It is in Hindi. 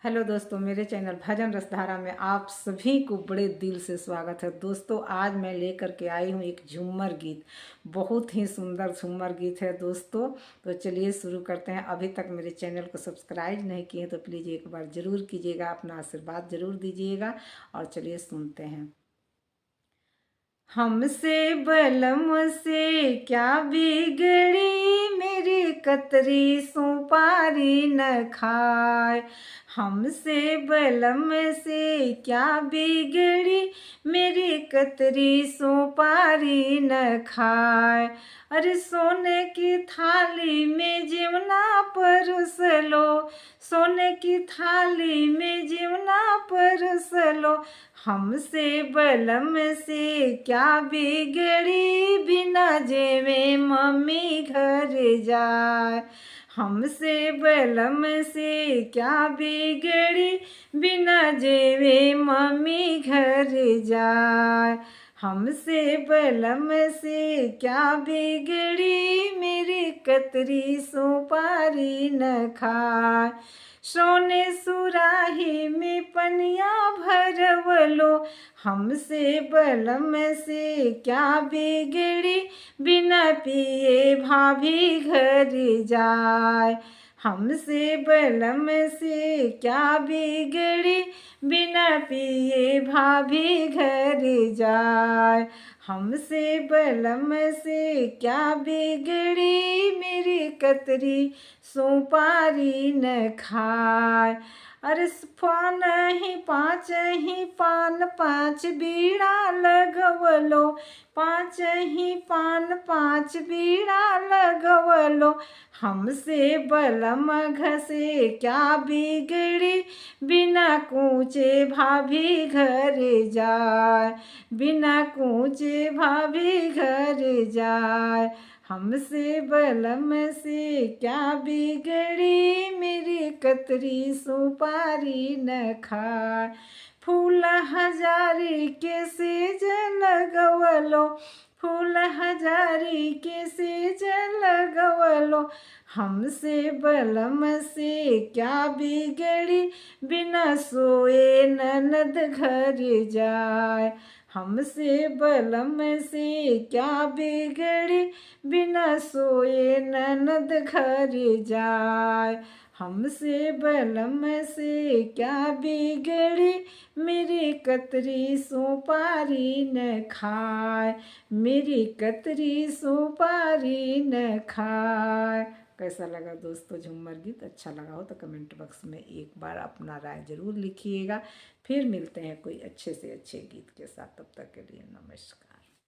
हेलो दोस्तों, मेरे चैनल भजन रसधारा में आप सभी को बड़े दिल से स्वागत है। दोस्तों, आज मैं लेकर के आई हूँ एक झूमर गीत। बहुत ही सुंदर झूमर गीत है दोस्तों। तो चलिए शुरू करते हैं। अभी तक मेरे चैनल को सब्सक्राइब नहीं किए तो प्लीज़ एक बार ज़रूर कीजिएगा, अपना आशीर्वाद ज़रूर दीजिएगा। और चलिए सुनते हैं। हमसे बलम से क्या बिगड़ी, मेरी कतरी सुपारी न खाए। हमसे बलम से क्या बिगड़ी, मेरी कतरी सुपारी न खाए। अरे सोने की थाली में जीवना परोस लो, सोने की थाली में जीवना परोस लो। हमसे बलम से क्या बिगड़ी, बिना जेवे मम्मी घर जाए। हमसे बलम से क्या बिगड़ी, बिना जेवे मम्मी घर जाए। हमसे बलम से क्या बिगड़ी, मेरी कतरी सुपारी न खाए। सोने सुराही में पनिया भरवलो, हमसे बलम से क्या बिगड़ी, बिना पिए भाभी घर जाए। हमसे बलम से क्या बिगड़ी, बिना पिए भाभी घर जाए। हमसे बलम से क्या बिगड़ी, मेरी कतरी सुपारी न खाए। अरे पान ही पान पाँच बीड़ा लगवलो, पाँच ही पान पाँच बीड़ा लगवलो। हमसे बलम घसे क्या बिगड़ी, बिना कूचे भाभी घर जाए, बिना कूचे भाभी घर जाए। हमसे बलम से क्या बिगड़ी, मेरी कतरी सुपारी न खाए। फूल हजारी के सेज लगवलो, फूल हजारी के सेज लगवलो। हमसे बलम से क्या बिगड़ी, बिना सोए ननद घर जाए। हमसे बलम से क्या बिगड़ी, बिना सोए ननद घर जाए। हमसे बलम से क्या बिगड़ी, मेरी कतरी सुपारी न खाए, मेरी कतरी सुपारी न खाए। कैसा लगा दोस्तों झूमर गीत? अच्छा लगा हो तो कमेंट बॉक्स में एक बार अपना राय ज़रूर लिखिएगा। फिर मिलते हैं कोई अच्छे से अच्छे गीत के साथ। तब तक के लिए नमस्कार।